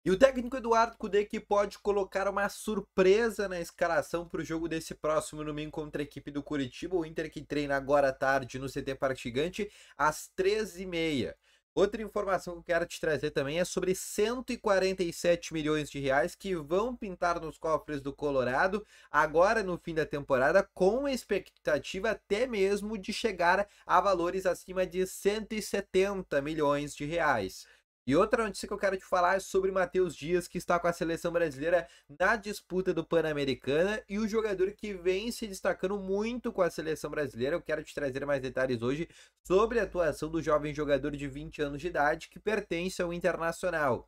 E o técnico Eduardo Cudê que pode colocar uma surpresa na escalação para o jogo desse próximo domingo contra a equipe do Curitiba, o Inter que treina agora à tarde no CT Parque Gigante, às 13h30. Outra informação que eu quero te trazer também é sobre 147 milhões de reais que vão pintar nos cofres do Colorado agora no fim da temporada, com expectativa até mesmo de chegar a valores acima de 170 milhões de reais. E outra notícia que eu quero te falar é sobre Matheus Dias, que está com a seleção brasileira na disputa do Pan-Americana e o jogador que vem se destacando muito com a seleção brasileira. Eu quero te trazer mais detalhes hoje sobre a atuação do jovem jogador de 20 anos de idade que pertence ao Internacional.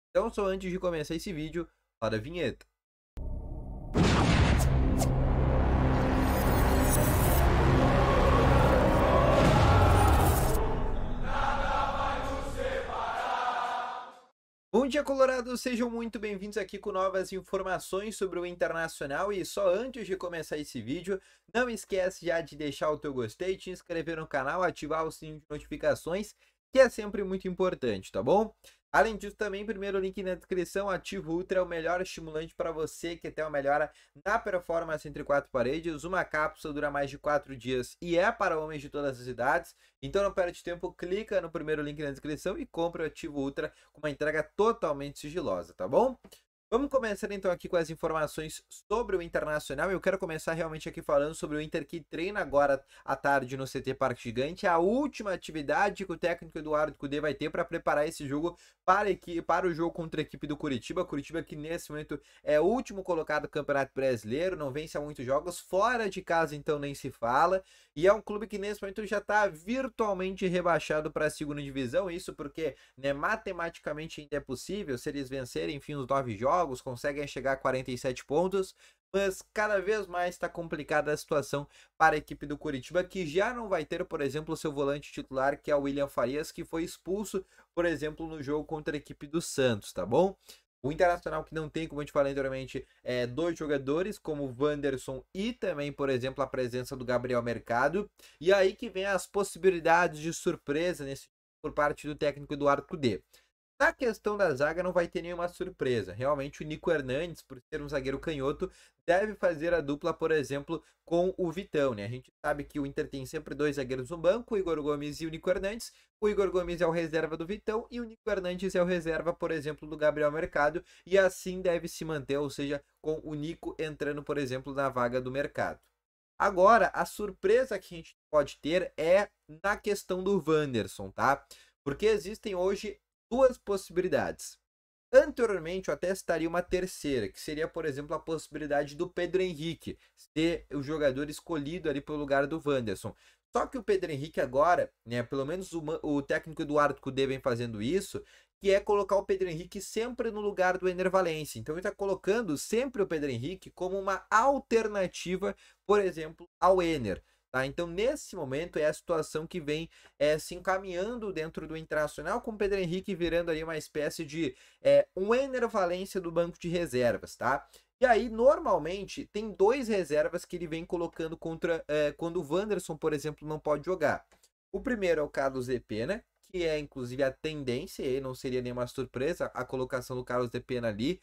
Então, só antes de começar esse vídeo, roda a vinheta. Bom dia, Colorado! Sejam muito bem-vindos aqui com novas informações sobre o Internacional. E só antes de começar esse vídeo, não esquece já de deixar o teu gostei, te inscrever no canal, ativar o sininho de notificações, que é sempre muito importante, tá bom? Além disso, também, primeiro link na descrição, Ativo Ultra é o melhor estimulante para você que tem uma melhora na performance entre quatro paredes. Uma cápsula dura mais de 4 dias e é para homens de todas as idades. Então não perde tempo, clica no primeiro link na descrição e compra o Ativo Ultra com uma entrega totalmente sigilosa, tá bom? Vamos começar então aqui com as informações sobre o Internacional. Eu quero começar realmente aqui falando sobre o Inter que treina agora à tarde no CT Parque Gigante. A última atividade que o técnico Eduardo Cudê vai ter para preparar esse jogo para o jogo contra a equipe do Curitiba. Curitiba que nesse momento é o último colocado do Campeonato Brasileiro, não vence há muitos jogos, fora de casa então nem se fala. E é um clube que nesse momento já está virtualmente rebaixado para a segunda divisão. Isso porque, né, matematicamente ainda é possível, se eles vencerem, enfim, os 9 jogos, conseguem chegar a 47 pontos, mas cada vez mais está complicada a situação para a equipe do Curitiba, que já não vai ter, por exemplo, o seu volante titular, que é o William Farias, que foi expulso, por exemplo, no jogo contra a equipe do Santos, tá bom? O Internacional que não tem, como eu te falei anteriormente, dois jogadores, como o Wanderson e também, por exemplo, a presença do Gabriel Mercado. E aí que vem as possibilidades de surpresa por parte do técnico Eduardo Cudê. Na questão da zaga não vai ter nenhuma surpresa. Realmente o Nico Hernandes, por ser um zagueiro canhoto, deve fazer a dupla, por exemplo, com o Vitão, né? A gente sabe que o Inter tem sempre dois zagueiros no banco, o Igor Gomes e o Nico Hernandes. O Igor Gomes é o reserva do Vitão e o Nico Hernandes é o reserva, por exemplo, do Gabriel Mercado. E assim deve se manter, ou seja, com o Nico entrando, por exemplo, na vaga do Mercado. Agora, a surpresa que a gente pode ter é na questão do Wanderson, tá? Porque existem hoje duas possibilidades. Anteriormente, eu até estaria uma terceira, que seria, por exemplo, a possibilidade do Pedro Henrique ser o jogador escolhido ali pelo lugar do Wanderson. Só que o Pedro Henrique agora, né, pelo menos o técnico Eduardo Cudê vem fazendo isso, que é colocar o Pedro Henrique sempre no lugar do Ener Valencia. Então ele está colocando sempre o Pedro Henrique como uma alternativa, por exemplo, ao Ener. Tá? Então, nesse momento, é a situação que vem se encaminhando dentro do Internacional, com o Pedro Henrique virando ali uma espécie de um Ener Valencia do banco de reservas, tá? E aí, normalmente, tem dois reservas que ele vem colocando contra quando o Wanderson, por exemplo, não pode jogar. O primeiro é o Carlos De Pena, que é inclusive a tendência, e não seria nenhuma surpresa a colocação do Carlos De Pena ali,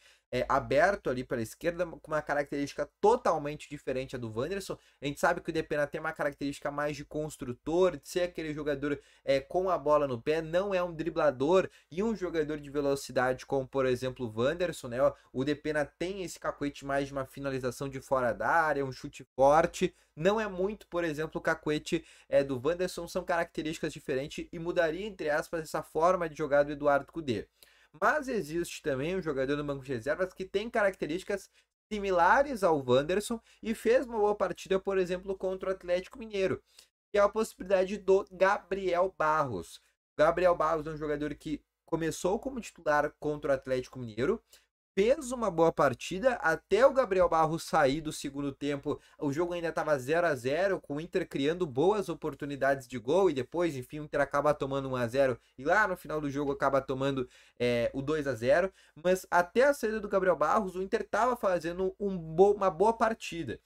aberto ali pela esquerda, com uma característica totalmente diferente da do Wanderson. A gente sabe que o De Pena tem uma característica mais de construtor, de ser aquele jogador com a bola no pé, não é um driblador e um jogador de velocidade como, por exemplo, o Wanderson, né? O De Pena tem esse cacuete mais de uma finalização de fora da área, um chute forte, não é muito, por exemplo, o cacuete do Wanderson, são características diferentes e mudaria, entre aspas, essa forma de jogar do Eduardo Cudê. Mas existe também um jogador no banco de reservas que tem características similares ao Wanderson e fez uma boa partida, por exemplo, contra o Atlético Mineiro, que é a possibilidade do Gabriel Barros. O Gabriel Barros é um jogador que começou como titular contra o Atlético Mineiro, fez uma boa partida até o Gabriel Barros sair do segundo tempo. O jogo ainda estava 0-0, com o Inter criando boas oportunidades de gol e depois, enfim, o Inter acaba tomando 1-0 e lá no final do jogo acaba tomando o 2-0. Mas até a saída do Gabriel Barros, o Inter estava fazendo uma boa partida.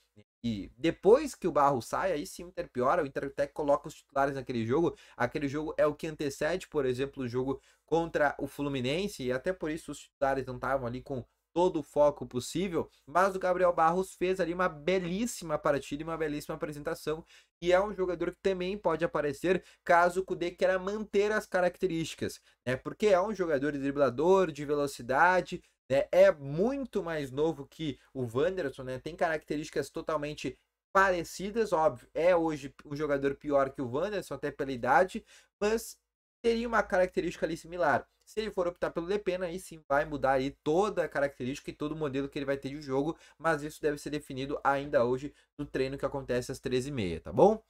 E depois que o Barros sai, aí sim o Inter piora, o Inter até coloca os titulares naquele jogo. Aquele jogo é o que antecede, por exemplo, o jogo contra o Fluminense, e até por isso os titulares não estavam ali com todo o foco possível, mas o Gabriel Barros fez ali uma belíssima partida e uma belíssima apresentação, e é um jogador que também pode aparecer caso o Kudê queira manter as características, né? Porque é um jogador driblador, de velocidade, né? É muito mais novo que o Wanderson, né? Tem características totalmente parecidas, óbvio. É hoje um jogador pior que o Wanderson, até pela idade, mas teria uma característica ali similar. Se ele for optar pelo Depena, aí sim vai mudar aí toda a característica e todo o modelo que ele vai ter de jogo, mas isso deve ser definido ainda hoje no treino que acontece às 13h30, tá bom?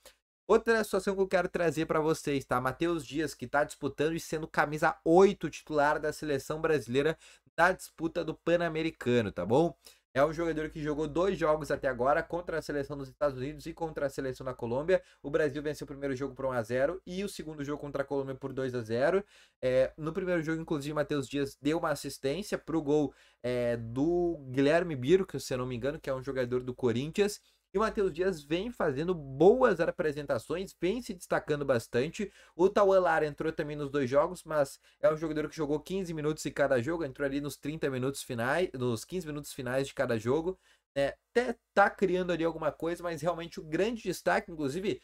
Outra situação que eu quero trazer para vocês, tá? Matheus Dias, que está disputando e sendo camisa 8 titular da seleção brasileira na disputa do Pan-Americano, tá bom? É um jogador que jogou 2 jogos até agora contra a seleção dos Estados Unidos e contra a seleção da Colômbia. O Brasil venceu o primeiro jogo por 1-0 e o segundo jogo contra a Colômbia por 2-0. No primeiro jogo, inclusive, Matheus Dias deu uma assistência para o gol do Guilherme Biro, que se eu não me engano, que é um jogador do Corinthians. E o Matheus Dias vem fazendo boas apresentações, vem se destacando bastante. O Tauan Lara entrou também nos 2 jogos, mas é um jogador que jogou 15 minutos em cada jogo, entrou ali nos 30 minutos finais, nos 15 minutos finais de cada jogo. Até tá criando ali alguma coisa, mas realmente o grande destaque, inclusive,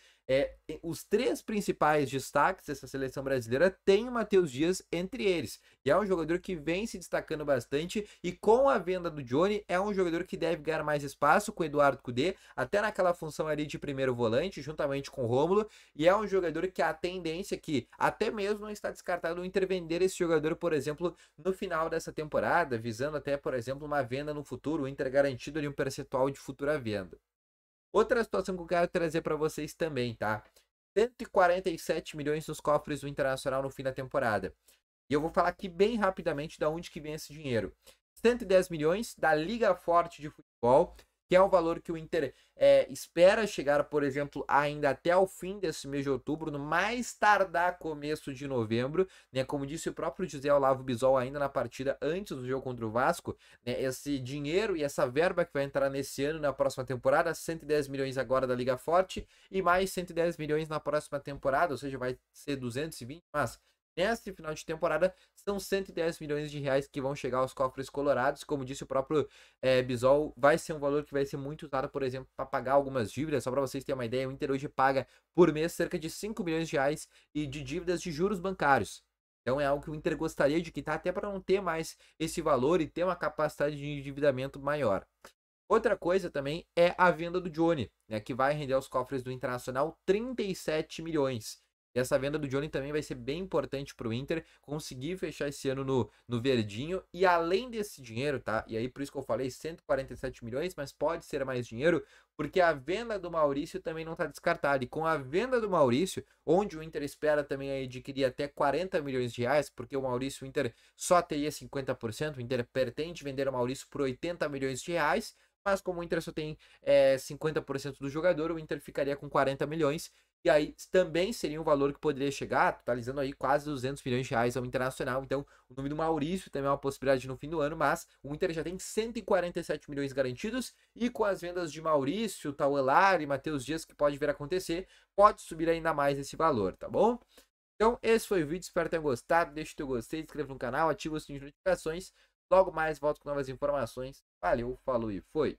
os 3 principais destaques dessa seleção brasileira tem o Matheus Dias entre eles. E é um jogador que vem se destacando bastante, e com a venda do Johnny, é um jogador que deve ganhar mais espaço com o Eduardo Cudê, até naquela função ali de primeiro volante, juntamente com o Rômulo, e é um jogador que a tendência que até mesmo não está descartado o Inter vender esse jogador, por exemplo, no final dessa temporada, visando até, por exemplo, uma venda no futuro, o Inter garantido ali um percentual de futura venda. Outra situação que eu quero trazer para vocês também, tá? 147 milhões nos cofres do Internacional no fim da temporada. E eu vou falar aqui bem rapidamente de onde que vem esse dinheiro. 110 milhões da Liga Forte de Futebol, que é o valor que o Inter espera chegar, por exemplo, ainda até o fim desse mês de outubro, no mais tardar começo de novembro, né? Como disse o próprio José Olavo Bisol ainda na partida antes do jogo contra o Vasco, né? Esse dinheiro e essa verba que vai entrar nesse ano na próxima temporada, 110 milhões agora da Liga Forte e mais 110 milhões na próxima temporada, ou seja, vai ser 220, mas nesse final de temporada são 110 milhões de reais que vão chegar aos cofres colorados. Como disse o próprio Bisol, vai ser um valor que vai ser muito usado, por exemplo, para pagar algumas dívidas. Só para vocês terem uma ideia, o Inter hoje paga por mês cerca de 5 milhões de reais e de dívidas de juros bancários. Então é algo que o Inter gostaria de quitar até para não ter mais esse valor e ter uma capacidade de endividamento maior. Outra coisa também é a venda do Johnny, né, que vai render aos cofres do Internacional 37 milhões. E essa venda do Johnny também vai ser bem importante para o Inter conseguir fechar esse ano no verdinho. E além desse dinheiro, tá? E aí por isso que eu falei 147 milhões, mas pode ser mais dinheiro, porque a venda do Maurício também não está descartada. E com a venda do Maurício, onde o Inter espera também adquirir até 40 milhões de reais, porque o Maurício, o Inter só teria 50%, o Inter pretende vender o Maurício por 80 milhões de reais. Mas como o Inter só tem 50% do jogador, o Inter ficaria com 40 milhões. E aí também seria um valor que poderia chegar, totalizando aí quase 200 milhões de reais ao Internacional. Então o nome do Maurício também é uma possibilidade no fim do ano, mas o Inter já tem 147 milhões garantidos. E com as vendas de Maurício, Tauan Lara e Matheus Dias, que pode vir a acontecer, pode subir ainda mais esse valor, tá bom? Então esse foi o vídeo, espero que tenham gostado. Deixa o teu gostei, se inscreva no canal, ativa o sininho de notificações. Logo mais volto com novas informações. Valeu, falou e foi!